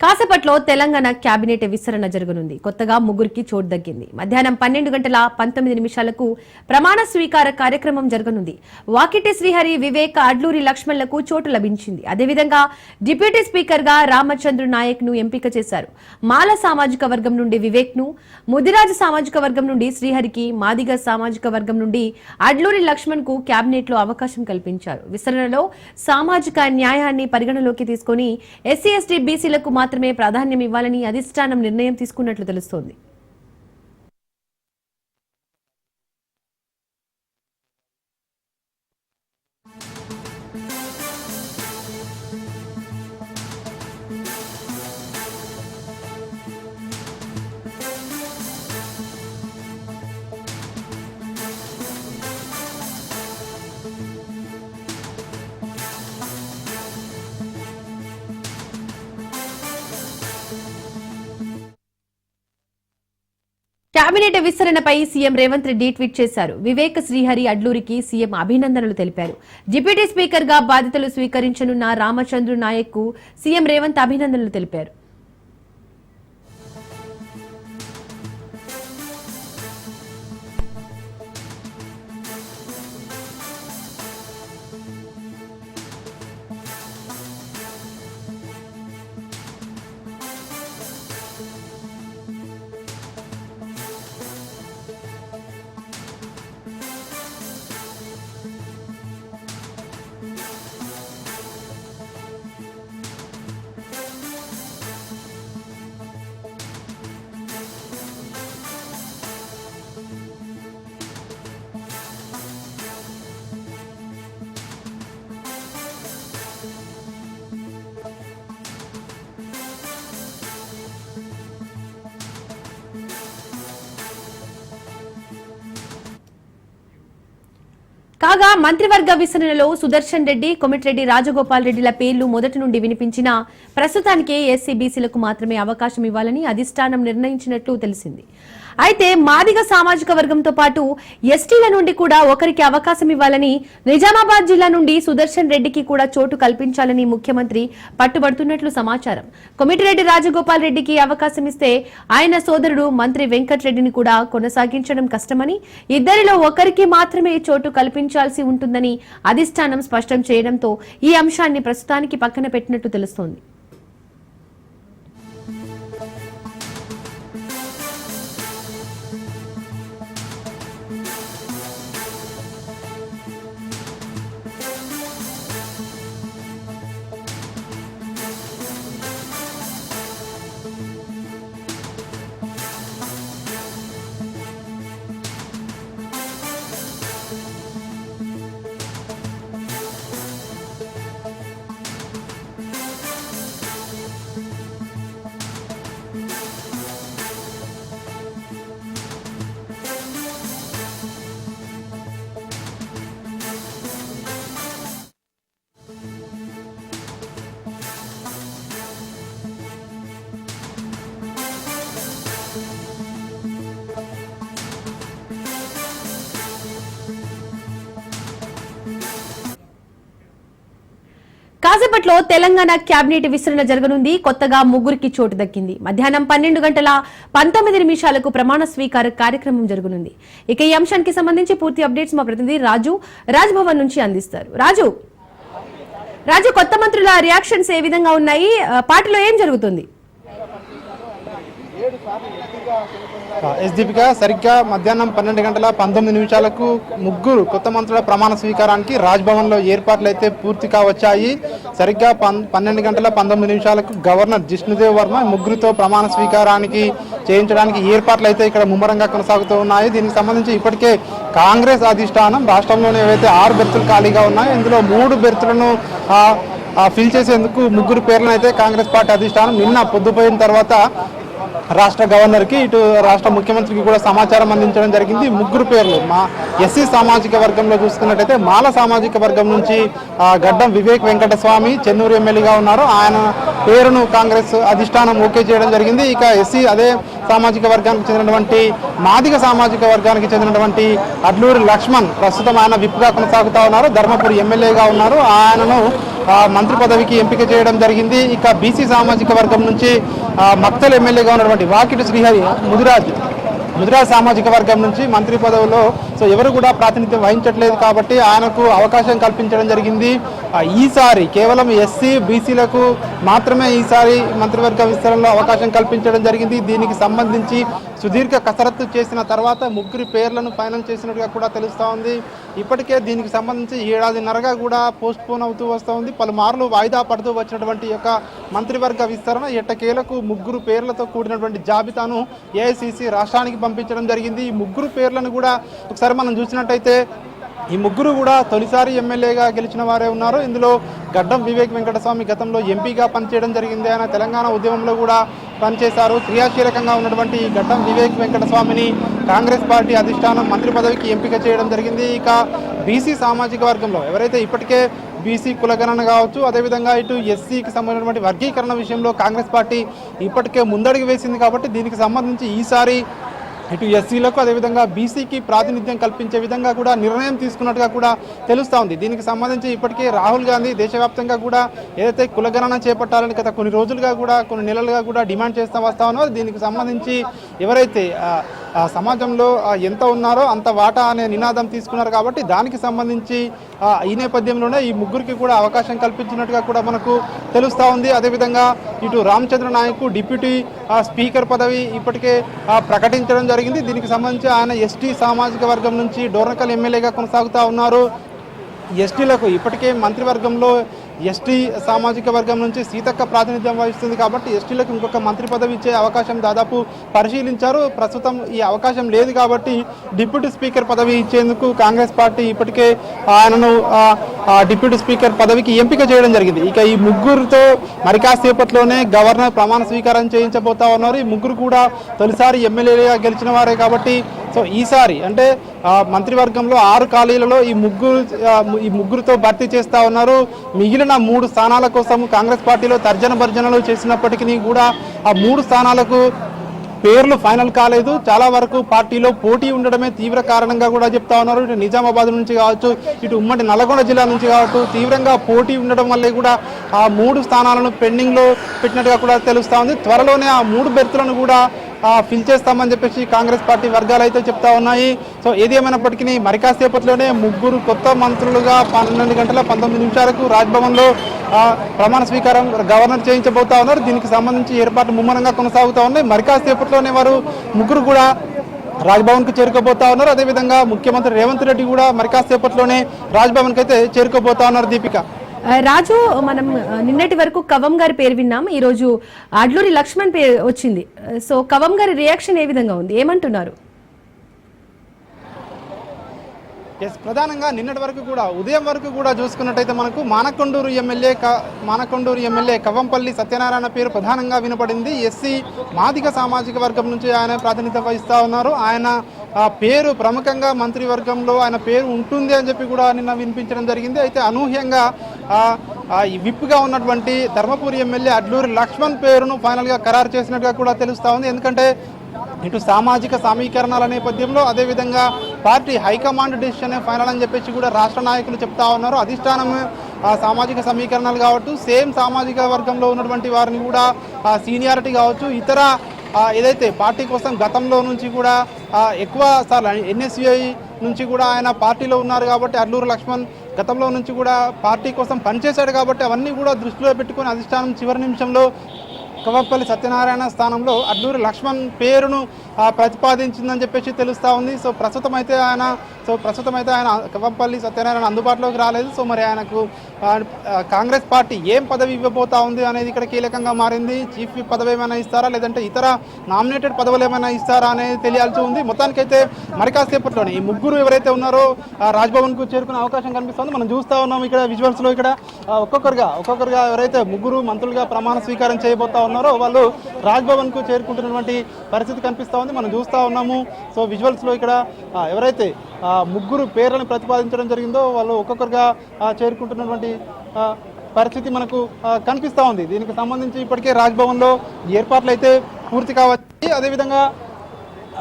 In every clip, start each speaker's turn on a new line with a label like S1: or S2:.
S1: కాసేపట్లో తెలంగాణ కేబినెట్ విస్తరణ జరగనుంది. కొత్తగా ముగ్గురికి చోటు దక్కింది. మధ్యాహ్నం 12:19 ప్రమాణ స్వీకార కార్యక్రమం జరగనుంది. వాకిటి శ్రీహరి, వివేక్, అడ్లూరి లక్ష్మణ్లకు చోటు లభించింది. అదేవిధంగా డిప్యూటీ స్పీకర్ గా రామచంద్ర నాయక్ ను ఎంపిక చేశారు. మాల సామాజిక వర్గం నుండి వివేక్ ను, ముదిరాజు సామాజిక వర్గం నుండి శ్రీహరికి, మాదిగ సామాజిక వర్గం నుండి అడ్లూరి లక్ష్మణ్ కు కేబినెట్ లో అవకాశం కల్పించారు. విస్తరణలో సామాజిక న్యాయాన్ని పరిగణలోకి తీసుకుని ఎస్సీ ఎస్టీ బీసీలకు మాత్రమే ప్రాధాన్యం ఇవ్వాలని అధిష్టానం నిర్ణయం తీసుకున్నట్లు తెలుస్తోంది. కేబినెట్ విస్తరణపై సీఎం రేవంత్ రెడ్డి ట్వీట్ చేశారు. వివేక్, శ్రీహరి, అడ్లూరికి సీఎం అభినందనలు తెలిపారు. డిప్యూటీ స్పీకర్ గా బాధ్యతలు స్వీకరించనున్న రామచంద్ర నాయక్ కు సీఎం రేవంత్ అభినందనలు తెలిపారు. కాగా మంత్రివర్గ విస్తరణలో సుదర్శన్ రెడ్డి, కొమిటిరెడ్డి రాజగోపాల్ రెడ్డిల పేర్లు మొదటి నుండి వినిపించినా ప్రస్తుతానికి ఎస్సీ బీసీలకు మాత్రమే అవకాశం ఇవ్వాలని అధిష్టానం నిర్ణయించినట్లు తెలిసింది. అయితే మాదిగ సామాజిక వర్గంతో పాటు ఎస్టీల నుండి కూడా ఒకరికి అవకాశం ఇవ్వాలని, నిజామాబాద్ జిల్లా నుండి సుదర్శన్ రెడ్డికి కూడా చోటు కల్పించాలని ముఖ్యమంత్రి పట్టుబడుతున్నట్లు సమాచారం. కొమిటిరెడ్డి రాజగోపాల్ రెడ్డికి అవకాశం ఇస్తే ఆయన సోదరుడు మంత్రి వెంకటరెడ్డిని కూడా కొనసాగించడం కష్టమని, ఇద్దరిలో ఒకరికి మాత్రమే చోటు కల్పించాల్సి ఉంటుందని అధిష్టానం స్పష్టం చేయడంతో ఈ అంశాన్ని ప్రస్తుతానికి పక్కన పెట్టినట్టు తెలుస్తోంది. కాసేపట్లో తెలంగాణ కేబినెట్ విస్తరణ జరగనుంది. కొత్తగా ముగ్గురికి చోటు దక్కింది. మధ్యాహ్నం 12:19 ప్రమాణ స్వీకార కార్యక్రమం జరగనుంది. ఇక ఈ అంశానికి సంబంధించి పూర్తి అప్డేట్స్ మా ప్రతినిధి రాజ్ భవన్ నుంచి అందిస్తారు. రాజు, కొత్త మంత్రుల రియాక్షన్స్ ఏ విధంగా ఉన్నాయి? పార్టీలో ఏం జరుగుతుంది?
S2: దీపిక, సరిగ్గా మధ్యాహ్నం 12:19 ముగ్గురు కొత్త మంత్రుల ప్రమాణ స్వీకారానికి రాజ్భవన్ లో ఏర్పాట్లు అయితే పూర్తిగా వచ్చాయి. సరిగ్గా 12:19 గవర్నర్ జిష్ణుదేవ్ వర్మ ముగ్గురితో ప్రమాణ స్వీకారానికి చేయించడానికి ఏర్పాట్లు అయితే ఇక్కడ ముమ్మరంగా కొనసాగుతూ ఉన్నాయి. దీనికి సంబంధించి ఇప్పటికే కాంగ్రెస్ అధిష్టానం రాష్ట్రంలోనే ఏవైతే 6 బెర్తులు ఖాళీగా ఉన్నాయో ఇందులో 3 బెర్తులను ఫిల్ చేసేందుకు ముగ్గురు పేర్లను అయితే కాంగ్రెస్ పార్టీ అధిష్టానం నిన్న పొద్దుపోయిన తర్వాత రాష్ట్ర గవర్నర్కి, ఇటు రాష్ట్ర ముఖ్యమంత్రికి కూడా సమాచారం అందించడం జరిగింది. ముగ్గురు పేర్లు మా ఎస్సీ సామాజిక వర్గంలో చూసుకున్నట్టయితే మాల సామాజిక వర్గం నుంచి గడ్డం వివేక్ వెంకటస్వామి చెన్నూరు ఎమ్మెల్యేగా ఉన్నారు. ఆయన పేరును కాంగ్రెస్ అధిష్టానం ఓకే చేయడం జరిగింది. ఇక ఎస్సీ అదే సామాజిక వర్గానికి చెందినటువంటి మాదిగ సామాజిక వర్గానికి చెందినటువంటి అడ్లూరి లక్ష్మణ్ ప్రస్తుతం ఆయన విప్గా కొనసాగుతూ ఉన్నారు. ధర్మపురి ఎమ్మెల్యేగా ఉన్నారు. ఆయనను మంత్రి పదవికి ఎంపిక చేయడం జరిగింది. ఇక బీసీ సామాజిక వర్గం నుంచి మక్తల్ ఎమ్మెల్యేగా ఉన్నటువంటి వాకిటి శ్రీహరి ముదిరాజ్ సామాజిక వర్గం నుంచి మంత్రి పదవిలో ఎవరు కూడా ప్రాతినిధ్యం వహించట్లేదు కాబట్టి ఆయనకు అవకాశం కల్పించడం జరిగింది. ఈసారి కేవలం ఎస్సీ బీసీలకు మాత్రమే ఈసారి మంత్రివర్గ విస్తరణలో అవకాశం కల్పించడం జరిగింది. దీనికి సంబంధించి సుదీర్ఘ కసరత్తు చేసిన తర్వాత ముగ్గురి పేర్లను ఫైనల్ చేసినట్టుగా కూడా తెలుస్తూ ఉంది. ఇప్పటికే దీనికి సంబంధించి ఏడాదిన్నరగా కూడా పోస్ట్ పోన్ అవుతూ వస్తూ ఉంది. పలుమార్లు వాయిదా పడుతూ వచ్చినటువంటి యొక్క మంత్రివర్గ విస్తరణ ఎట్టకేలకు ముగ్గురు పేర్లతో కూడినటువంటి జాబితాను ఏఐసిసి రాష్ట్రానికి పంపించడం జరిగింది. ఈ ముగ్గురు పేర్లను కూడా ఒకసారి మనం చూసినట్టయితే ఈ ముగ్గురు కూడా తొలిసారి ఎమ్మెల్యేగా గెలిచిన వారే ఉన్నారు. ఇందులో గడ్డం వివేక్ వెంకటస్వామి గతంలో ఎంపీగా పనిచేయడం జరిగింది. ఆయన తెలంగాణ ఉద్యమంలో కూడా పనిచేశారు. క్రియాశీలకంగా ఉన్నటువంటి గడ్డం వివేక్ వెంకటస్వామిని కాంగ్రెస్ పార్టీ అధిష్టానం మంత్రి పదవికి ఎంపిక చేయడం జరిగింది. ఇక బీసీ సామాజిక వర్గంలో ఎవరైతే ఇప్పటికే బీసీ కులగణన కావచ్చు, అదేవిధంగా ఇటు ఎస్సీకి సంబంధించినటువంటి వర్గీకరణ విషయంలో కాంగ్రెస్ పార్టీ ఇప్పటికే ముందడుగు వేసింది కాబట్టి దీనికి సంబంధించి ఈసారి ఇటు ఎస్సీలకు అదేవిధంగా బీసీకి ప్రాతినిధ్యం కల్పించే విధంగా కూడా నిర్ణయం తీసుకున్నట్టుగా కూడా తెలుస్తూ ఉంది. దీనికి సంబంధించి ఇప్పటికే రాహుల్ గాంధీ దేశవ్యాప్తంగా కూడా ఏదైతే కులగణన చేపట్టాలని గత కొన్ని రోజులుగా కూడా కొన్ని నెలలుగా కూడా డిమాండ్ చేస్తూ వస్తా ఉన్నారో దీనికి సంబంధించి ఎవరైతే సమాజంలో ఎంత ఉన్నారో అంత వాటా అనే నినాదం తీసుకున్నారు కాబట్టి దానికి సంబంధించి ఈ నేపథ్యంలోనే ఈ ముగ్గురికి కూడా అవకాశం కల్పించినట్టుగా కూడా మనకు తెలుస్తూ ఉంది. అదేవిధంగా ఇటు రామచంద్ర నాయక్ డిప్యూటీ స్పీకర్ పదవి ఇప్పటికే ప్రకటించడం జరిగింది. దీనికి సంబంధించి ఆయన ఎస్టీ సామాజిక వర్గం నుంచి డోర్నకల్ ఎమ్మెల్యేగా కొనసాగుతూ ఉన్నారు. ఎస్టీలకు ఇప్పటికే మంత్రివర్గంలో ఎస్టీ సామాజిక వర్గం నుంచి సీతక్క ప్రాతినిధ్యం వహిస్తుంది కాబట్టి ఎస్టీలకు ఇంకొక మంత్రి పదవి ఇచ్చే అవకాశం దాదాపు పరిశీలించారు. ప్రస్తుతం ఈ అవకాశం లేదు కాబట్టి డిప్యూటీ స్పీకర్ పదవి ఇచ్చేందుకు కాంగ్రెస్ పార్టీ ఇప్పటికే ఆయనను డిప్యూటీ స్పీకర్ పదవికి ఎంపిక చేయడం జరిగింది. ఇక ఈ ముగ్గురుతో మరి కాసేపట్లోనే గవర్నర్ ప్రమాణ స్వీకారం చేయించబోతా ఉన్నారు. ఈ ముగ్గురు కూడా తొలిసారి ఎమ్మెల్యేగా గెలిచిన వారే కాబట్టి ఈసారి అంటే మంత్రివర్గంలో 6 ఖాళీలలో ఈ ముగ్గురుతో భర్తీ చేస్తా ఉన్నారు. మిగిలిన 3 స్థానాల కోసం కాంగ్రెస్ పార్టీలో తర్జన భర్జనలు చేసినప్పటికీ కూడా ఆ 3 స్థానాలకు పేర్లు ఫైనల్ కాలేదు. చాలా వరకు పార్టీలో పోటీ ఉండడమే తీవ్ర కారణంగా కూడా చెప్తా ఉన్నారు. ఇటు నిజామాబాద్ నుంచి కావచ్చు, ఇటు ఉమ్మడి నల్గొండ జిల్లా నుంచి కావచ్చు, తీవ్రంగా పోటీ ఉండడం వల్లే కూడా ఆ 3 స్థానాలను పెండింగ్లో పెట్టినట్టుగా కూడా తెలుస్తూ ఉంది. త్వరలోనే ఆ 3 బెర్తులను కూడా ఫిల్ చేస్తామని చెప్పేసి కాంగ్రెస్ పార్టీ వర్గాలు అయితే చెప్తా ఉన్నాయి. ఏది ఏమైనప్పటికీ మరి కాసేపట్లోనే ముగ్గురు కొత్త మంత్రులుగా 12:19 రాజ్భవన్లో ప్రమాణ స్వీకారం గవర్నర్ చేయించబోతా ఉన్నారు. దీనికి సంబంధించి ఏర్పాట్లు ముమ్మరంగా కొనసాగుతూ ఉన్నాయి. మరి కాసేపట్లోనే వారు ముగ్గురు కూడా రాజ్భవన్కు చేరుకోబోతా ఉన్నారు. అదేవిధంగా ముఖ్యమంత్రి రేవంత్ రెడ్డి కూడా మరి కాసేపట్లోనే రాజ్భవన్కి అయితే చేరుకోబోతా ఉన్నారు. దీపిక,
S1: రాజు, మనం నిన్నటి వరకు కవం గారి పేరు విన్నాం. ఈ రోజు అడ్లూరి లక్ష్మణ్ పేరు వచ్చింది. సో కవం గారి రియాక్షన్ ఏ విధంగా ఉంది, ఏమంటున్నారు?
S2: ప్రధానంగా నిన్నటి వరకు కూడా ఉదయం వరకు కూడా చూసుకున్నట్టయితే మనకు మానకొండూరు ఎమ్మెల్యే కవంపల్లి సత్యనారాయణ పేరు ప్రధానంగా వినపడింది. ఎస్సీ మాదిగ సామాజిక వర్గం నుంచి ఆయన ప్రాతినిధ్యం వహిస్తూ ఉన్నారు. ఆయన పేరు ప్రముఖంగా మంత్రివర్గంలో ఆయన పేరు ఉంటుంది అని చెప్పి కూడా నిన్న వినిపించడం జరిగింది. అయితే అనూహ్యంగా విప్గా ఉన్నటువంటి ధర్మపురి ఎమ్మెల్యే అడ్లూరి లక్ష్మణ్ పేరును ఫైనల్గా ఖరారు చేసినట్టుగా కూడా తెలుస్తూ ఉంది. ఎందుకంటే ఇటు సామాజిక సమీకరణాల నేపథ్యంలో అదేవిధంగా పార్టీ హైకమాండ్ డెసిషన్ ఫైనల్ అని చెప్పేసి కూడా రాష్ట్ర నాయకులు చెప్తా ఉన్నారు. అధిష్టానం సామాజిక సమీకరణాలు కావచ్చు, సేమ్ సామాజిక వర్గంలో ఉన్నటువంటి వారిని కూడా సీనియారిటీ కావచ్చు, ఇతర ఏదైతే పార్టీ కోసం గతంలో నుంచి కూడా ఎక్కువ సార్లు ఎన్ఎస్యుఐ నుంచి కూడా ఆయన పార్టీలో ఉన్నారు కాబట్టి అడ్లూరు లక్ష్మణ్ గతంలో నుంచి కూడా పార్టీ కోసం పనిచేశాడు కాబట్టి అవన్నీ కూడా దృష్టిలో పెట్టుకుని అధిష్టానం చివరి నిమిషంలో కవంపల్లి సత్యనారాయణ స్థానంలో అడ్లూరి లక్ష్మణ్ పేరును ప్రతిపాదించిందని చెప్పేసి తెలుస్తూ ఉంది. ప్రస్తుతం అయితే ఆయన కవంపల్లి సత్యనారాయణ అందుబాటులోకి రాలేదు. మరి ఆయనకు కాంగ్రెస్ పార్టీ ఏం పదవి ఇవ్వబోతా ఉంది అనేది ఇక్కడ కీలకంగా మారింది. చీఫ్ విప్ పదవి ఏమైనా ఇస్తారా, లేదంటే ఇతర నామినేటెడ్ పదవులు ఏమైనా ఇస్తారా అనేది తెలియాల్సి ఉంది. మొత్తానికైతే మరి కాసేపట్లోనే ఈ ముగ్గురు ఎవరైతే ఉన్నారో రాజ్భవన్కు చేరుకునే అవకాశం కనిపిస్తుంది. మనం చూస్తూ ఉన్నాం ఇక్కడ విజువల్స్లో. ఇక్కడ ఒక్కొక్కరుగా ఎవరైతే ముగ్గురు మంత్రులుగా ప్రమాణ స్వీకారం చేయబోతా ఉన్నారో వాళ్ళు రాజ్భవన్కు చేరుకుంటున్నటువంటి పరిస్థితి కనిపిస్తూ ఉంది. మనం చూస్తూ ఉన్నాము. విజువల్స్లో ఇక్కడ ఎవరైతే ముగ్గురు పేర్లను ప్రతిపాదించడం జరిగిందో వాళ్ళు ఒక్కొక్కరుగా చేరుకుంటున్నటువంటి పరిస్థితి మనకు కనిపిస్తూ ఉంది. దీనికి సంబంధించి ఇప్పటికే రాజ్భవన్లో ఏర్పాట్లు అయితే పూర్తి కావచ్చు. అదేవిధంగా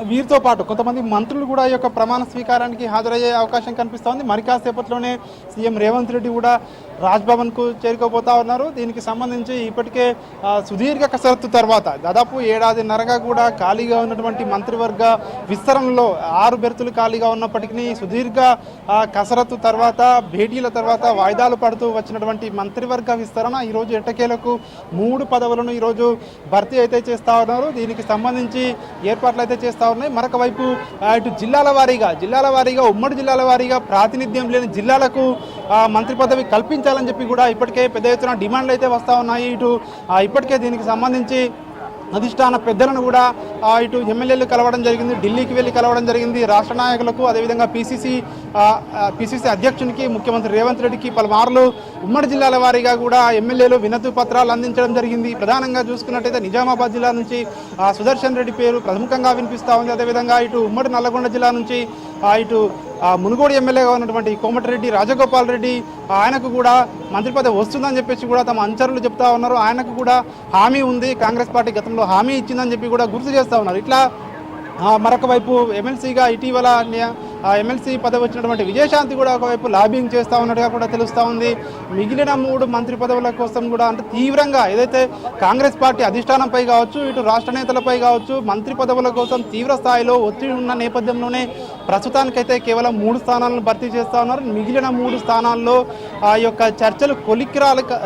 S2: వీరితో పాటు కొంతమంది మంత్రులు కూడా ఈ యొక్క ప్రమాణ స్వీకారానికి హాజరయ్యే అవకాశం కనిపిస్తోంది. మరి కాసేపట్లోనే సీఎం రేవంత్ రెడ్డి కూడా రాజ్భవన్కు చేరుకోబోతా ఉన్నారు. దీనికి సంబంధించి ఇప్పటికే సుదీర్ఘ కసరత్తు తర్వాత దాదాపు ఏడాదిన్నరగా కూడా ఖాళీగా ఉన్నటువంటి మంత్రివర్గ విస్తరణలో 6 బెర్తులు ఖాళీగా ఉన్నప్పటికీ సుదీర్ఘ కసరత్తు తర్వాత భేటీల తర్వాత వాయిదాలు పడుతూ వచ్చినటువంటి మంత్రివర్గ విస్తరణ ఈరోజు ఎట్టకేలకు 3 పదవులను ఈరోజు భర్తీ అయితే చేస్తూ ఉన్నారు. దీనికి సంబంధించి ఏర్పాట్లు అయితే చేస్తూ ఉన్నాయి. మరొక వైపు ఇటు జిల్లాల వారీగా ఉమ్మడి జిల్లాల వారీగా ప్రాతినిధ్యం లేని జిల్లాలకు మంత్రి పదవి కల్పించాలని చెప్పి కూడా ఇప్పటికే పెద్ద ఎత్తున డిమాండ్లు అయితే వస్తూ ఉన్నాయి. ఇటు ఇప్పటికే దీనికి సంబంధించి అధిష్టాన పెద్దలను కూడా ఇటు ఎమ్మెల్యేలు కలవడం జరిగింది, ఢిల్లీకి వెళ్ళి కలవడం జరిగింది. రాష్ట్ర నాయకులకు అదేవిధంగా పిసిసి అధ్యక్షునికి ముఖ్యమంత్రి రేవంత్ రెడ్డికి పలుమార్లు ఉమ్మడి జిల్లాల వారీగా కూడా ఎమ్మెల్యేలు వినతి పత్రాలు అందించడం జరిగింది. ప్రధానంగా చూసుకున్నట్టయితే నిజామాబాద్ జిల్లా నుంచి సుదర్శన్ రెడ్డి పేరు ప్రముఖంగా వినిపిస్తూ ఉంది. అదేవిధంగా ఇటు ఉమ్మడి నల్లగొండ జిల్లా నుంచి ఇటు మునుగోడు ఎమ్మెల్యేగా ఉన్నటువంటి కోమటిరెడ్డి రాజగోపాల్ రెడ్డి ఆయనకు కూడా మంత్రి పదవి వస్తుందని చెప్పేసి కూడా తమ అనుచరులు చెప్తా ఉన్నారు. ఆయనకు కూడా హామీ ఉంది, కాంగ్రెస్ పార్టీ గతంలో హామీ ఇచ్చిందని చెప్పి కూడా గుర్తు చేస్తూ ఉన్నారు. ఇట్లా మరొక వైపు ఎమ్మెల్సీగా ఇటీవల ఎమ్మెల్సీ పదవి వచ్చినటువంటి విజయశాంతి కూడా ఒకవైపు లాబింగ్ చేస్తూ ఉన్నట్టుగా కూడా తెలుస్తూ ఉంది. మిగిలిన 3 మంత్రి పదవుల కోసం కూడా అంటే తీవ్రంగా ఏదైతే కాంగ్రెస్ పార్టీ అధిష్టానంపై కావచ్చు, ఇటు రాష్ట్ర నేతలపై కావచ్చు మంత్రి పదవుల కోసం తీవ్ర స్థాయిలో ఒత్తిడి ఉన్న నేపథ్యంలోనే ప్రస్తుతానికైతే కేవలం 3 స్థానాలను భర్తీ చేస్తూ ఉన్నారు. మిగిలిన 3 స్థానాల్లో ఆ యొక్క చర్చలు కొలిక్కి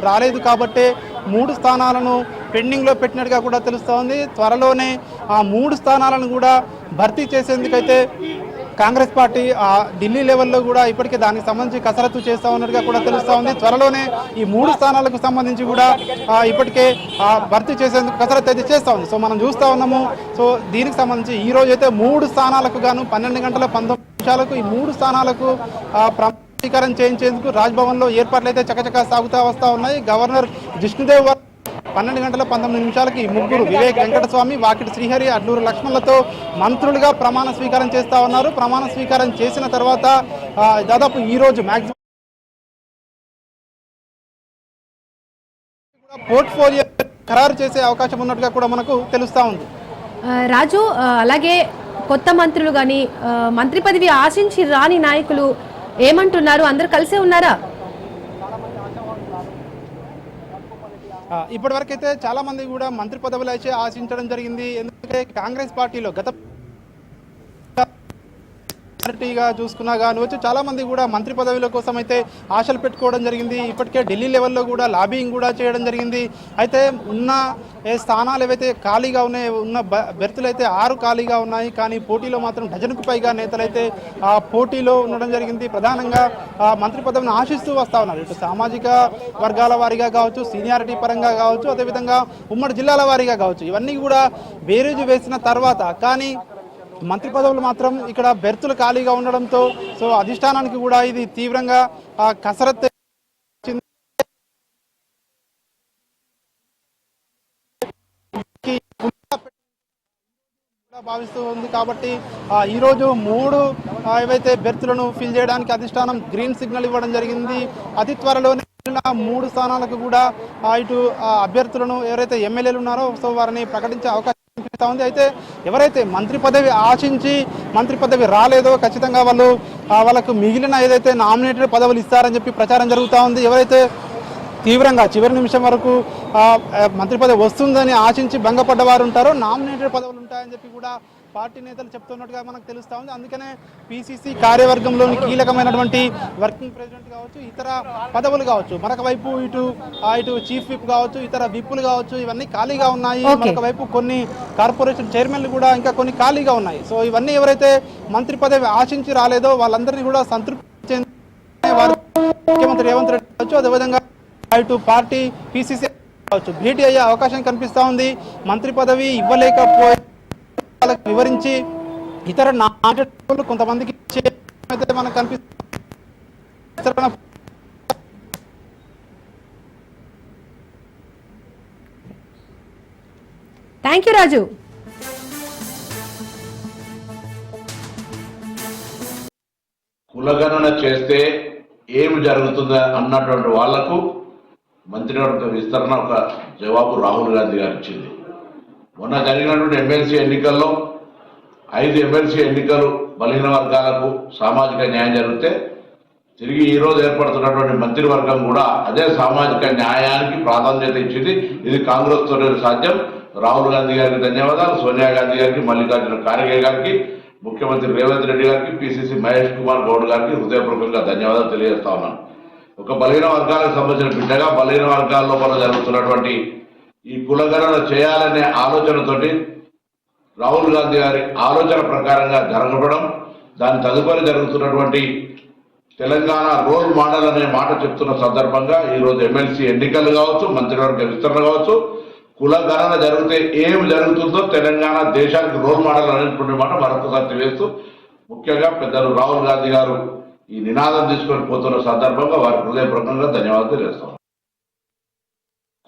S2: రాలేదు కాబట్టే 3 స్థానాలను పెండింగ్లో పెట్టినట్టుగా కూడా తెలుస్తూ ఉంది. త్వరలోనే ఆ 3 స్థానాలను కూడా భర్తీ చేసేందుకైతే కాంగ్రెస్ పార్టీ ఢిల్లీ లెవెల్లో కూడా ఇప్పటికే దానికి సంబంధించి కసరత్తు చేస్తూ ఉన్నట్టుగా కూడా తెలుస్తూ ఉంది. త్వరలోనే ఈ 3 స్థానాలకు సంబంధించి కూడా ఇప్పటికే భర్తీ చేసేందుకు కసరత్తు అయితే చేస్తూ ఉంది. సో మనం చూస్తూ ఉన్నాము. సో దీనికి సంబంధించి ఈ రోజు అయితే 3 స్థానాలకు గాను 12 గంటల 19 నిమిషాలకు ఈ 3 స్థానాలకు ప్రమాణీకరణ చేయించేందుకు రాజ్భవన్లో ఏర్పాట్లు అయితే చకచకా సాగుతూ వస్తూ ఉన్నాయి. గవర్నర్ జిష్ణుదేవ్ 12 గంటల 19 నిమిషాలకి ముగ్గురు వివేక్ వెంకటస్వామి, వాకిటి శ్రీహరి, అడ్లూరు లక్ష్మణ్లతో మంత్రులుగా ప్రమాణ స్వీకారం చేస్తూ ఉన్నారు. ప్రమాణ స్వీకారం చేసిన తర్వాత దాదాపు ఈ రోజు మ్యాక్సిమం పోర్ట్ఫోలియో ఖరారు చేసే అవకాశం ఉన్నట్టుగా కూడా మనకు తెలుస్తూ ఉంది.
S1: రాజు, అలాగే కొత్త మంత్రులు కానీ మంత్రి పదవి ఆశించి రాని నాయకులు ఏమంటున్నారు? అందరూ కలిసే ఉన్నారా?
S2: ఇప్పటి వరకు అయితే చాలా మంది కూడా మంత్రి పదవులు అయితే ఆశించడం జరిగింది. ఎందుకంటే కాంగ్రెస్ పార్టీలో గత పార్టీగా చూసుకున్నా కావచ్చు చాలా మంది కూడా మంత్రి పదవుల కోసం అయితే ఆశలు పెట్టుకోవడం జరిగింది. ఇప్పటికే ఢిల్లీ లెవెల్లో కూడా లాబింగ్ కూడా చేయడం జరిగింది. అయితే ఉన్న స్థానాలు ఏవైతే ఖాళీగా ఉన్నాయో ఉన్న బెర్తులు అయితే 6 ఖాళీగా ఉన్నాయి. కానీ పోటీలో మాత్రం డజన్కు పైగా నేతలైతే ఆ పోటీలో ఉండడం జరిగింది. ప్రధానంగా మంత్రి పదవిని ఆశిస్తూ వస్తూ ఉన్నారు. ఇటు సామాజిక వర్గాల వారీగా కావచ్చు, సీనియారిటీ పరంగా కావచ్చు, అదేవిధంగా ఉమ్మడి జిల్లాల వారీగా కావచ్చు, ఇవన్నీ కూడా బేరీజు వేసిన తర్వాత కానీ మంత్రి పదవులు మాత్రం ఇక్కడ బెర్తులు ఖాళీగా ఉండడంతో సో అధిష్టానానికి కూడా ఇది తీవ్రంగా కసరత్తు భావిస్తూ ఉంది. కాబట్టి ఈరోజు 3 ఏవైతే బెర్తులను ఫిల్ చేయడానికి అధిష్టానం గ్రీన్ సిగ్నల్ ఇవ్వడం జరిగింది. అతి త్వరలోనే 3 స్థానాలకు కూడా ఇటు అభ్యర్థులను ఎవరైతే ఎమ్మెల్యేలు ఉన్నారో సో వారిని ప్రకటించే అవకాశం ఉంది. అయితే ఎవరైతే మంత్రి పదవి ఆశించి మంత్రి పదవి రాలేదో ఖచ్చితంగా వాళ్ళకు మిగిలిన ఏదైతే నామినేటెడ్ పదవులు ఇస్తారని చెప్పి ప్రచారం జరుగుతూ ఉంది. ఎవరైతే తీవ్రంగా చివరి నిమిషం వరకు మంత్రి పదవి వస్తుందని ఆశించి భంగపడ్డ వారు ఉంటారో నామినేటెడ్ పదవులు ఉంటాయని చెప్పి కూడా పార్టీ నేతలు చెప్తున్నట్టుగా మనకు తెలుస్తూ ఉంది. అందుకనే పిసిసి కార్యవర్గంలోని కీలకమైనటువంటి వర్కింగ్ ప్రెసిడెంట్ కావచ్చు, ఇతర పదవులు కావచ్చు, మరొక వైపు ఇటు చీఫ్ విప్ కావచ్చు, ఇతర విప్పులు కావచ్చు, ఇవన్నీ ఖాళీగా ఉన్నాయి. మరొక వైపు కొన్ని కార్పొరేషన్ చైర్మన్లు కూడా ఇంకా కొన్ని ఖాళీగా ఉన్నాయి. సో ఇవన్నీ ఎవరైతే మంత్రి పదవి ఆశించి రాలేదో వాళ్ళందరినీ కూడా సంతృప్తి ముఖ్యమంత్రి రేవంత్ రెడ్డి కావచ్చు, అదేవిధంగా ఇటు పార్టీ పిసిసి కావచ్చు భేటీ అయ్యే అవకాశం కనిపిస్తూ ఉంది. మంత్రి పదవి ఇవ్వలేకపోయే వివరించి ఇతర నాయకులు కొంతమందికి మనకు కనిపిస్తున్న
S1: థ్యాంక్ యూ రాజు.
S3: కులగణన చేస్తే ఏమి జరుగుతుందా అన్నటువంటి వాళ్లకు మంత్రివర్గ విస్తరణ ఒక జవాబు రాహుల్ గాంధీ గారు ఇచ్చింది. మొన్న జరిగినటువంటి ఎమ్మెల్సీ ఎన్నికల్లో 5 ఎమ్మెల్సీ ఎన్నికలు బలహీన వర్గాలకు సామాజిక న్యాయం జరిగితే తిరిగి ఈ రోజు ఏర్పడుతున్నటువంటి మంత్రివర్గం కూడా అదే సామాజిక న్యాయానికి ప్రాధాన్యత ఇచ్చింది. ఇది కాంగ్రెస్ తో సాధ్యం. రాహుల్ గాంధీ గారికి ధన్యవాదాలు, సోనియా గాంధీ గారికి, మల్లికార్జున ఖార్గే గారికి, ముఖ్యమంత్రి రేవంత్ రెడ్డి గారికి, పిసిసి మహేష్ కుమార్ గౌడ్ గారికి హృదయపూర్వకంగా ధన్యవాదాలు తెలియజేస్తా ఉన్నాను. ఒక బలహీన వర్గాలకు సంబంధించిన బిడ్డగా బలహీన వర్గాల్లో మనం జరుగుతున్నటువంటి ఈ కులగణన చేయాలనే ఆలోచనతోటి రాహుల్ గాంధీ గారి ఆలోచన ప్రకారంగా జరగడం, దాని తదుపరి జరుగుతున్నటువంటి తెలంగాణ రోల్ మోడల్ అనే మాట చెప్తున్న సందర్భంగా ఈరోజు ఎమ్మెల్సీ ఎన్నికలు కావచ్చు, మంత్రివర్గ విస్తరణ కావచ్చు, కుల గణన జరిగితే ఏం జరుగుతుందో తెలంగాణ దేశానికి రోల్ మోడల్ అనేటువంటి మాట మరొకసారి తెలియజేస్తూ, ముఖ్యంగా పెద్దలు రాహుల్ గాంధీ గారు ఈ నినాదం తీసుకొని పోతున్న సందర్భంగా వారికి హృదయపూర్వకంగా ధన్యవాదాలు తెలియజేస్తాం.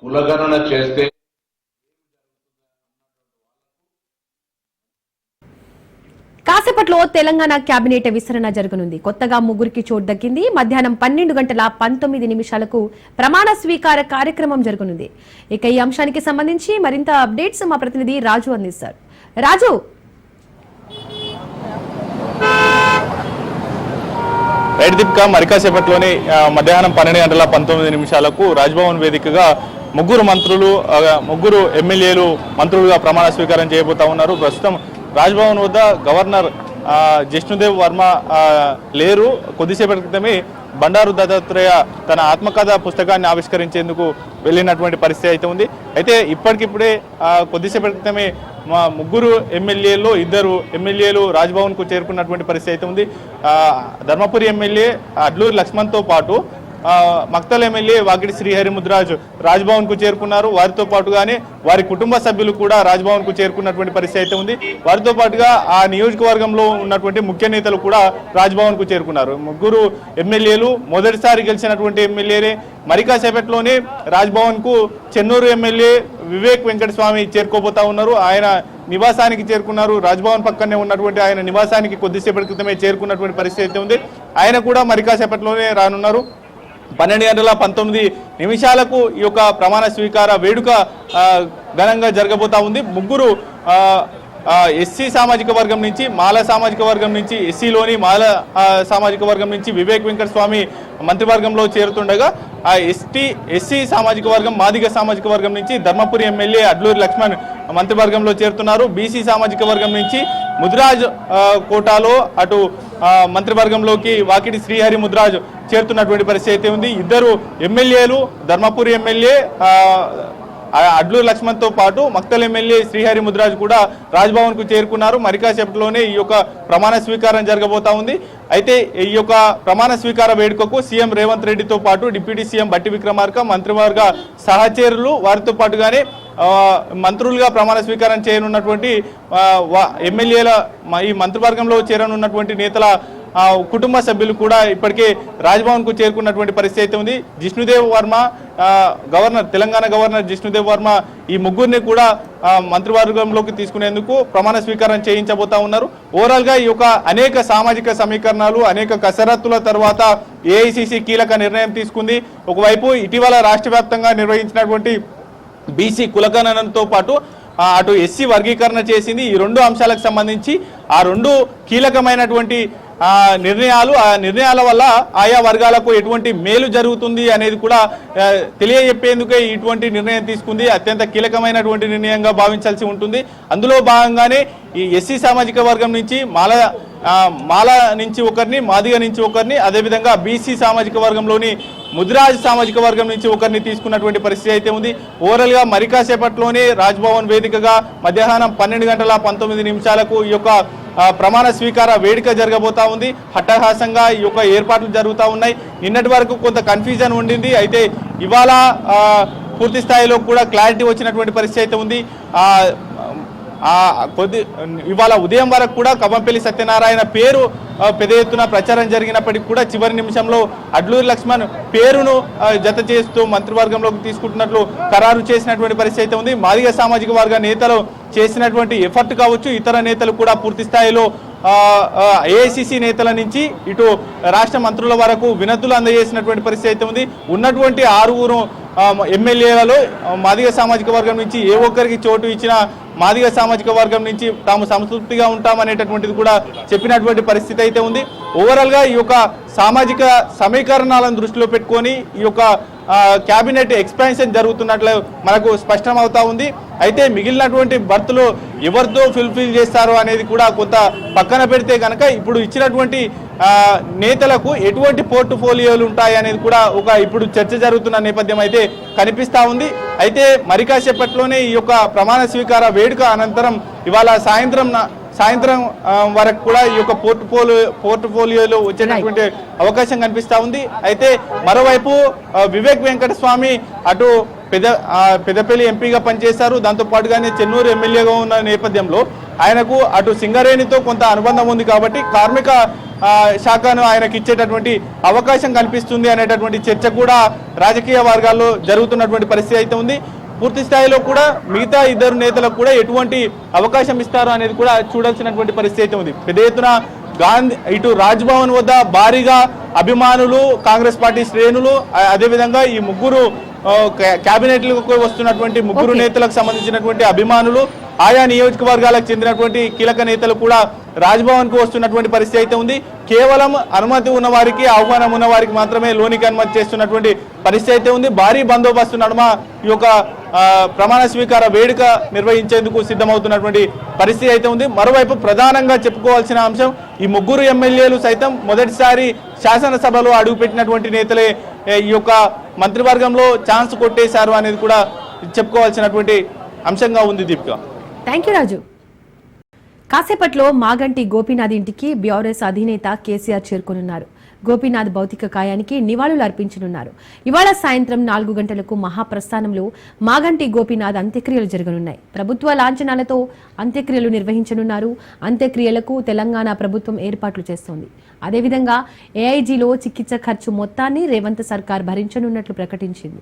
S3: కులగణన చేస్తే
S1: కాసేపట్లో తెలంగాణ కేబినెట్ విస్తరణ జరగనుంది. కొత్తగా 3కి చోటు దక్కింది. మధ్యాహ్నం 12:19 ప్రమాణ స్వీకార కార్యక్రమం జరగనుంది. ఇక ఈ అంశానికి సంబంధించి మరింత అప్డేట్స్ మా ప్రతినిధి రాజు అందిస్తారు. రాజు,
S4: రైట్ దీపిక, మరి కాసేపట్లోనే మధ్యాహ్నం 12:19 రాజ్భవన్ వేదికగా ముగ్గురు ఎమ్మెల్యేలు మంత్రులుగా ప్రమాణ స్వీకారం చేయబోతా ఉన్నారు. ప్రస్తుతం రాజ్భవన్ వద్ద గవర్నర్ జిష్ణుదేవ్ వర్మ లేరు. కొద్దిసేపటి క్రితమే బండారు దత్తాత్రేయ తన ఆత్మకథ పుస్తకాన్ని ఆవిష్కరించేందుకు వెళ్ళినటువంటి పరిస్థితి అయితే ఉంది. అయితే ఇప్పటికిప్పుడే కొద్దిసేపటి క్రితమే మా 3 ఎమ్మెల్యేల్లో 2 ఎమ్మెల్యేలు రాజ్భవన్కు చేరుకున్నటువంటి పరిస్థితి అయితే ఉంది. ధర్మపురి ఎమ్మెల్యే అడ్లూరి లక్ష్మణ్తో పాటు మక్తల్ ఎమ్మెల్యే వాకిటి శ్రీహరి ముద్రాజ్ రాజ్భవన్ కు చేరుకున్నారు. వారితో పాటుగానే వారి కుటుంబ సభ్యులు కూడా రాజ్భవన్ కు చేరుకున్నటువంటి పరిస్థితి అయితే ఉంది. వారితో పాటుగా ఆ నియోజకవర్గంలో ఉన్నటువంటి ముఖ్య నేతలు కూడా రాజ్భవన్ కు చేరుకున్నారు. 3 ఎమ్మెల్యేలు మొదటిసారి గెలిచినటువంటి ఎమ్మెల్యేలే. మరి కాసేపట్లోనే రాజ్భవన్ కు చెన్నూరు ఎమ్మెల్యే వివేక్ వెంకటస్వామి చేరుకోబోతా ఉన్నారు. ఆయన నివాసానికి చేరుకున్నారు. రాజ్భవన్ పక్కనే ఉన్నటువంటి ఆయన నివాసానికి కొద్దిసేపటి క్రితమే చేరుకున్నటువంటి పరిస్థితి అయితే ఉంది. ఆయన కూడా మరి కాసేపట్లోనే రానున్నారు. 12:19 ఈ యొక్క ప్రమాణ స్వీకార వేడుక ఘనంగా జరగబోతా ఉంది. 3 ఎస్సీ సామాజిక వర్గం నుంచి, మాల సామాజిక వర్గం నుంచి, ఎస్సీలోని మాల సామాజిక వర్గం నుంచి వివేక్ వెంకటస్వామి మంత్రివర్గంలో చేరుతుండగా, ఆ ఎస్సీ సామాజిక వర్గం, మాదిగ సామాజిక వర్గం నుంచి ధర్మపురి ఎమ్మెల్యే అడ్లూరి లక్ష్మణ్ మంత్రివర్గంలో చేరుతున్నారు. బీసీ సామాజిక వర్గం నుంచి ముద్రాజ్ కోటాలో అటు మంత్రివర్గంలోకి వాకిటి శ్రీహరి ముద్రాజ్ చేరుతున్నటువంటి పరిస్థితి అయితే ఉంది. 2 ఎమ్మెల్యేలు ధర్మపురి ఎమ్మెల్యే అడ్లూరి లక్ష్మణ్తో పాటు మక్తల్ ఎమ్మెల్యే శ్రీహరి ముద్రాజ్ కూడా రాజ్భవన్ కు చేరుకున్నారు. మరి కాసేపట్లోనే ఈ యొక్క ప్రమాణ స్వీకారం జరగబోతా ఉంది. అయితే ఈ యొక్క ప్రమాణ స్వీకార వేడుకకు సీఎం రేవంత్ రెడ్డితో పాటు డిప్యూటీ సీఎం బట్టి విక్రమార్క, మంత్రివర్గ సహచరులు, వారితో పాటుగానే మంత్రులుగా ప్రమాణ స్వీకారం చేయనున్నటువంటి ఎమ్మెల్యేల ఈ మంత్రివర్గంలో చేరనున్నటువంటి నేతల కుటుంబ సభ్యులు కూడా ఇప్పటికే రాజ్భవన్ కు చేరుకున్నటువంటి పరిస్థితి అయితే ఉంది. జిష్ణుదేవ్ వర్మ తెలంగాణ గవర్నర్ జిష్ణుదేవ్ వర్మ ఈ 3 కూడా మంత్రివర్గంలోకి తీసుకునేందుకు ప్రమాణ స్వీకారం చేయించబోతా ఉన్నారు. ఓవరాల్ గా ఈ యొక్క అనేక సామాజిక సమీకరణాలు, అనేక కసరత్తుల తర్వాత ఏఐసిసి కీలక నిర్ణయం తీసుకుంది. ఒకవైపు ఇటీవల రాష్ట్ర వ్యాప్తంగా నిర్వహించినటువంటి బీసీ కులగణనతో పాటు అటు ఎస్సీ వర్గీకరణ చేసింది. ఈ 2 అంశాలకు సంబంధించి ఆ 2 కీలకమైనటువంటి నిర్ణయాలు, ఆ నిర్ణయాల వల్ల ఆయా వర్గాలకు ఎటువంటి మేలు జరుగుతుంది అనేది కూడా తెలియజెప్పేందుకే ఇటువంటి నిర్ణయం తీసుకుంది. అత్యంత కీలకమైనటువంటి నిర్ణయంగా భావించాల్సి ఉంటుంది. అందులో భాగంగానే ఈ ఎస్సీ సామాజిక వర్గం నుంచి మాల నుంచి ఒకరిని, మాదిగ నుంచి ఒకరిని, అదేవిధంగా బీసీ సామాజిక వర్గంలోని ముదిరాజ్ సామాజిక వర్గం నుంచి ఒకరిని తీసుకున్నటువంటి పరిస్థితి అయితే ఉంది. ఓవరాల్ గా మరి కాసేపట్లోనే రాజ్భవన్ వేదికగా మధ్యాహ్నం 12:19 ఈ యొక్క ప్రమాణ స్వీకార వేడుక జరగబోతా ఉంది. హట్టహాసంగా ఈ యొక్క ఏర్పాట్లు జరుగుతూ ఉన్నాయి. నిన్నటి వరకు కొంత కన్ఫ్యూజన్ ఉండింది. అయితే ఇవాళ పూర్తి స్థాయిలో కూడా క్లారిటీ వచ్చినటువంటి పరిస్థితి అయితే ఉంది. ఇవాళ ఉదయం వరకు కూడా కవ్వంపల్లి సత్యనారాయణ పేరు పెద్ద ఎత్తున ప్రచారం జరిగినప్పటికీ కూడా చివరి నిమిషంలో అడ్లూరి లక్ష్మణ్ పేరును జత చేస్తూ మంత్రివర్గంలోకి తీసుకుంటున్నట్లు ఖరారు చేసినటువంటి పరిస్థితి అయితే ఉంది. మాదిగ సామాజిక వర్గ నేతలు చేసినటువంటి ఎఫర్ట్ కావచ్చు, ఇతర నేతలు కూడా పూర్తి స్థాయిలో ఏఐసిసి నేతల నుంచి ఇటు రాష్ట్ర మంత్రుల వరకు వినతులు అందజేసినటువంటి పరిస్థితి అయితే ఉంది. ఉన్నటువంటి 6 ఎమ్మెల్యేలలో మాదిగ సామాజిక వర్గం నుంచి ఏ ఒక్కరికి చోటు ఇచ్చినా మాదిగ సామాజిక వర్గం నుంచి తాము సంతృప్తిగా ఉంటామనేటటువంటిది కూడా చెప్పినటువంటి పరిస్థితి అయితే ఉంది. ఓవరాల్గా ఈ యొక్క సామాజిక సమీకరణాలను దృష్టిలో పెట్టుకొని ఈ యొక్క క్యాబినెట్ ఎక్స్పాన్షన్ జరుగుతున్నట్లు మనకు స్పష్టమవుతా ఉంది. అయితే మిగిలినటువంటి బర్త్లు ఎవరితో ఫుల్ఫిల్ చేస్తారు అనేది కూడా కొంత పక్కన పెడితే కనుక ఇప్పుడు ఇచ్చినటువంటి నేతలకు ఎటువంటి పోర్ట్ఫోలియోలు ఉంటాయి అనేది కూడా ఇప్పుడు చర్చ జరుగుతున్న నేపథ్యం అయితే కనిపిస్తూ ఉంది. అయితే మరి కాసేపట్లోనే ఈ యొక్క ప్రమాణ స్వీకార వేడుక అనంతరం ఇవాళ సాయంత్రం వరకు కూడా ఈ యొక్క పోర్ట్ఫోలియోలో వచ్చేటటువంటి అవకాశం కనిపిస్తూ ఉంది. అయితే మరోవైపు వివేక్ వెంకటస్వామి అటు పెద్దపల్లి ఎంపీగా పనిచేశారు, దాంతో పాటుగానే చెన్నూరు ఎమ్మెల్యేగా ఉన్న నేపథ్యంలో ఆయనకు అటు సింగరేణితో కొంత అనుబంధం ఉంది కాబట్టి కార్మిక శాఖను ఆయనకి ఇచ్చేటటువంటి అవకాశం కల్పిస్తుంది అనేటటువంటి చర్చ కూడా రాజకీయ వర్గాల్లో జరుగుతున్నటువంటి పరిస్థితి అయితే ఉంది. పూర్తి స్థాయిలో కూడా మిగతా ఇద్దరు నేతలకు కూడా ఎటువంటి అవకాశం ఇస్తారో అనేది కూడా చూడాల్సినటువంటి పరిస్థితి అయితే ఉంది. పెద్ద ఎత్తున ఇటు రాజ్భవన్ వద్ద భారీగా అభిమానులు, కాంగ్రెస్ పార్టీ శ్రేణులు, అదేవిధంగా ఈ ముగ్గురు క్యాబినెట్లకు వస్తున్నటువంటి ముగ్గురు నేతలకు సంబంధించినటువంటి అభిమానులు, ఆయా నియోజకవర్గాలకు చెందినటువంటి కీలక నేతలు కూడా రాజ్భవన్ కు వస్తున్నటువంటి పరిస్థితి అయితే ఉంది. కేవలం అనుమతి ఉన్న వారికి, ఆహ్వానం ఉన్న వారికి మాత్రమే లోనికి అనుమతి చేస్తున్నటువంటి పరిస్థితి అయితే ఉంది. భారీ బందోబస్తు నడుమ ఈ యొక్క ప్రమాణ స్వీకార వేడుక నిర్వహించేందుకు సిద్ధమవుతున్నటువంటి పరిస్థితి అయితే ఉంది. మరోవైపు ప్రధానంగా చెప్పుకోవాల్సిన అంశం, ఈ ముగ్గురు ఎమ్మెల్యేలు సైతం మొదటిసారి శాసనసభలో అడుగుపెట్టినటువంటి నేతలే ఈ యొక్క మంత్రివర్గంలో ఛాన్స్ కొట్టేశారు అనేది కూడా చెప్పుకోవాల్సినటువంటి అంశంగా ఉంది. దీపిక,
S1: థ్యాంక్ యూ రాజు. కాసేపట్లో మాగంటి గోపీనాథ్ ఇంటికి బీఆర్ఎస్ అధినేత కేసీఆర్ చేరుకోనున్నారు. గోపీనాథ్ భౌతిక కాయానికి నివాళులు అర్పించనున్నారు. ఇవాళ సాయంత్రం 4 గంటలకు మహాప్రస్థానంలో మాగంటి గోపీనాథ్ అంత్యక్రియలు జరగనున్నాయి. ప్రభుత్వ లాంఛనాలతో అంత్యక్రియలు నిర్వహించనున్నారు. అంత్యక్రియలకు తెలంగాణ ప్రభుత్వం ఏర్పాట్లు చేస్తోంది. అదేవిధంగా ఏఐజీలో చికిత్స ఖర్చు మొత్తాన్ని రేవంత్ సర్కార్ భరించనున్నట్లు ప్రకటించింది.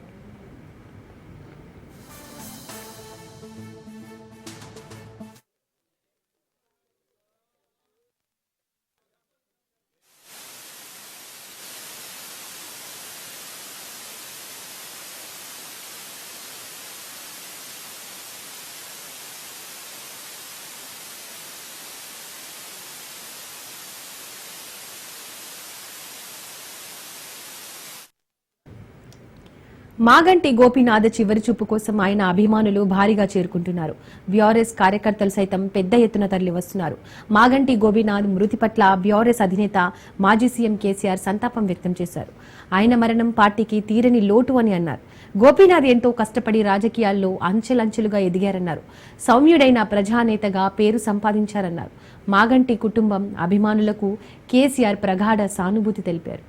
S1: మాగంటి గోపీనాథ్ చివరి చూపు కోసం ఆయన అభిమానులు భారీగా చేరుకుంటున్నారు. బీఆర్ఎస్ కార్యకర్తలు సైతం పెద్ద ఎత్తున తరలి వస్తున్నారు. మాగంటి గోపీనాథ్ మృతి పట్ల బీఆర్ఎస్ అధినేత మాజీ సీఎం కేసీఆర్ సంతాపం వ్యక్తం చేశారు. ఆయన మరణం పార్టీకి తీరని లోటు అని అన్నారు. గోపీనాథ్ ఎంతో కష్టపడి రాజకీయాల్లో అంచెలంచెలుగా ఎదిగారన్నారు. సౌమ్యుడైన ప్రజానేతగా పేరు సంపాదించారన్నారు. మాగంటి కుటుంబం, అభిమానులకు కేసీఆర్ ప్రగాఢ సానుభూతి తెలిపారు.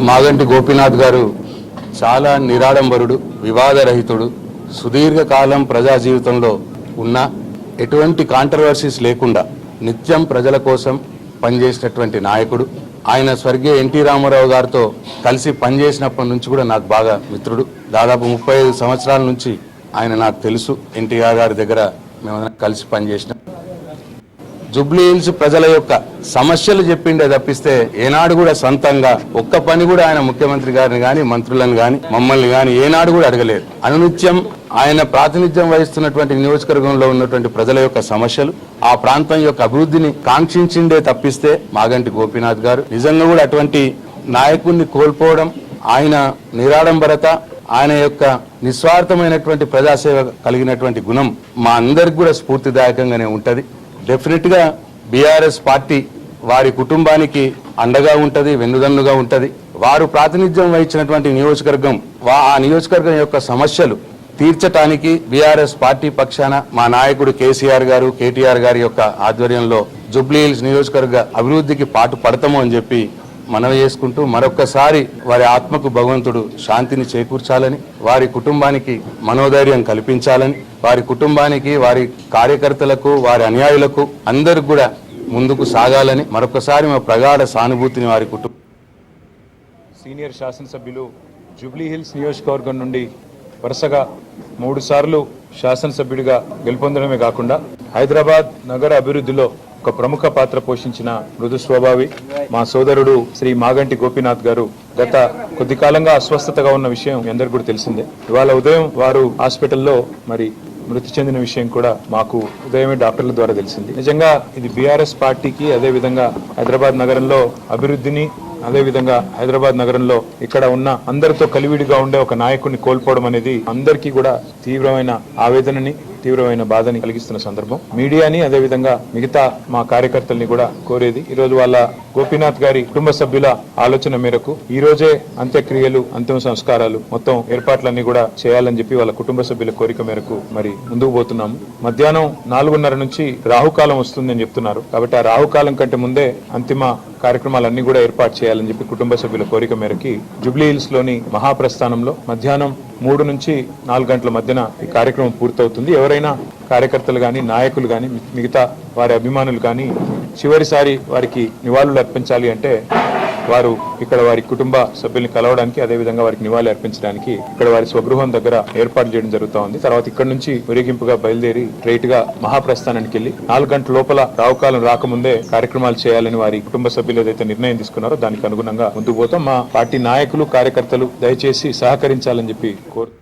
S5: మాగంటి గోపీనాథ్ గారు చాలా నిరాడంబరుడు, వివాదరహితుడు, సుదీర్ఘకాలం ప్రజా జీవితంలో ఉన్న ఎటువంటి కాంట్రవర్సీస్ లేకుండా నిత్యం ప్రజల కోసం పనిచేసినటువంటి నాయకుడు. ఆయన స్వర్గీయ ఎన్టీ రామారావు గారితో కలిసి పనిచేసినప్పటి నుంచి కూడా నాకు బాగా మిత్రుడు. దాదాపు 35 సంవత్సరాల నుంచి ఆయన నాకు తెలుసు. ఎన్టీఆర్ గారి దగ్గర మేము కలిసి పనిచేసినాం. జూబ్లీ హిల్స్ ప్రజల యొక్క సమస్యలు చెప్పిండే తప్పిస్తే ఏనాడు కూడా సొంతంగా ఒక్క పని కూడా ఆయన ముఖ్యమంత్రి గారిని గాని, మంత్రులను గాని, మమ్మల్ని గాని ఏనాడు కూడా అడగలేదు. అనునిత్యం ఆయన ప్రాతినిధ్యం వహిస్తున్నటువంటి నియోజకవర్గంలో ఉన్నటువంటి ప్రజల యొక్క సమస్యలు, ఆ ప్రాంతం యొక్క అభివృద్ధిని కాంక్షించిండే తప్పిస్తే మాగంటి గోపీనాథ్ గారు నిజంగా కూడా అటువంటి నాయకుడిని కోల్పోవడం, ఆయన నిరాడంబరత, ఆయన యొక్క నిస్వార్థమైనటువంటి ప్రజాసేవ కలిగినటువంటి గుణం మా అందరికి కూడా స్ఫూర్తిదాయకంగానే ఉంటది. డెఫినెట్ గా బీఆర్ఎస్ పార్టీ వారి కుటుంబానికి అండగా ఉంటది, వెన్నుదన్నుగా ఉంటది. వారు ప్రాతినిధ్యం వహించినటువంటి నియోజకవర్గం, ఆ నియోజకవర్గం యొక్క సమస్యలు తీర్చడానికి బీఆర్ఎస్ పార్టీ పక్షాన మా నాయకుడు కేసీఆర్ గారు, కేటీఆర్ గారి యొక్క ఆధ్వర్యంలో జూబ్లీ హిల్స్ నియోజకవర్గ అభివృద్ధికి పాటు పడతాము అని చెప్పి మనవి చేసుకుంటూ మరొక్కసారి వారి ఆత్మకు భగవంతుడు శాంతిని చేకూర్చాలని, వారి కుటుంబానికి మనోధైర్యం కల్పించాలని, వారి కుటుంబానికి, వారి కార్యకర్తలకు, వారి అనుయాయులకు అందరికి కూడా ముందుకు సాగాలని మరొకసారి మా ప్రగాఢ సానుభూతిని వారి కుటుంబం.
S6: సీనియర్ శాసనసభ్యులు జూబ్లీ హిల్స్ నియోజకవర్గం నుండి వరుసగా 3 సార్లు శాసనసభ్యుడిగా గెలుపొందడమే కాకుండా హైదరాబాద్ నగర అభివృద్ధిలో ఒక ప్రముఖ పాత్ర పోషించిన మృదు స్వభావి మా సోదరుడు శ్రీ మాగంటి గోపీనాథ్ గారు గత కొద్ది కాలంగా అస్వస్థతగా ఉన్న విషయం మీ అందరికీ కూడా తెలిసిందే. ఇవాళ ఉదయం వారు హాస్పిటల్లో మృతి చెందిన విషయం కూడా మాకు ఉదయమే డాక్టర్ల ద్వారా తెలిసింది. నిజంగా ఇది బీఆర్ఎస్ పార్టీకి, అదేవిధంగా హైదరాబాద్ నగరంలో అభివృద్ధిని, అదేవిధంగా హైదరాబాద్ నగరంలో ఇక్కడ ఉన్న అందరితో కలివిడిగా ఉండే ఒక నాయకుడిని కోల్పోవడం అనేది అందరికీ కూడా తీవ్రమైన ఆవేదనని, తీవ్రమైన బాధని కలిగిస్తున్న సందర్భం. మీడియాని, అదేవిధంగా మిగతా మా కార్యకర్తల్ని కూడా కోరేది, ఈరోజు వాళ్ళ గోపీనాథ్ గారి కుటుంబ సభ్యుల ఆలోచన మేరకు ఈ రోజే అంత్యక్రియలు, అంతిమ సంస్కారాలు మొత్తం ఏర్పాట్లన్నీ కూడా చేయాలని చెప్పి వాళ్ళ కుటుంబ సభ్యుల కోరిక మేరకు ముందుకు పోతున్నాము. మధ్యాహ్నం 4:30 నుంచి రాహుకాలం వస్తుందని చెప్తున్నారు. కాబట్టి ఆ రాహుకాలం కంటే ముందే అంతిమ కార్యక్రమాలన్నీ కూడా ఏర్పాటు చేయాలని చెప్పి కుటుంబ సభ్యుల కోరిక మేరకి జూబ్లీ హిల్స్ లోని మహాప్రస్థానంలో మధ్యాహ్నం 3 నుంచి 4 గంటల మధ్యన ఈ కార్యక్రమం పూర్తవుతుంది. ఎవరైనా కార్యకర్తలు కానీ, నాయకులు కానీ, మిగతా వారి అభిమానులు కానీ చివరిసారి వారికి నివాళులు అర్పించాలి అంటే వారు ఇక్కడ వారి కుటుంబ సభ్యుల్ని కలవడానికి, అదేవిధంగా వారికి నివాళి అర్పించడానికి ఇక్కడ వారి స్వగృహం దగ్గర ఏర్పాటు చేయడం జరుగుతూ ఉంది. తర్వాత ఇక్కడ నుంచి ఊరేగింపుగా బయలుదేరి స్ట్రైట్ గా మహాప్రస్థానానికి వెళ్లి 4 గంటల లోపల రావుకాలం రాకముందే కార్యక్రమాలు చేయాలని వారి కుటుంబ సభ్యులు ఏదైతే నిర్ణయం తీసుకున్నారో దానికి అనుగుణంగా ముందుకు పోతాం. మా పార్టీ నాయకులు, కార్యకర్తలు దయచేసి సహకరించాలని చెప్పి కోరు.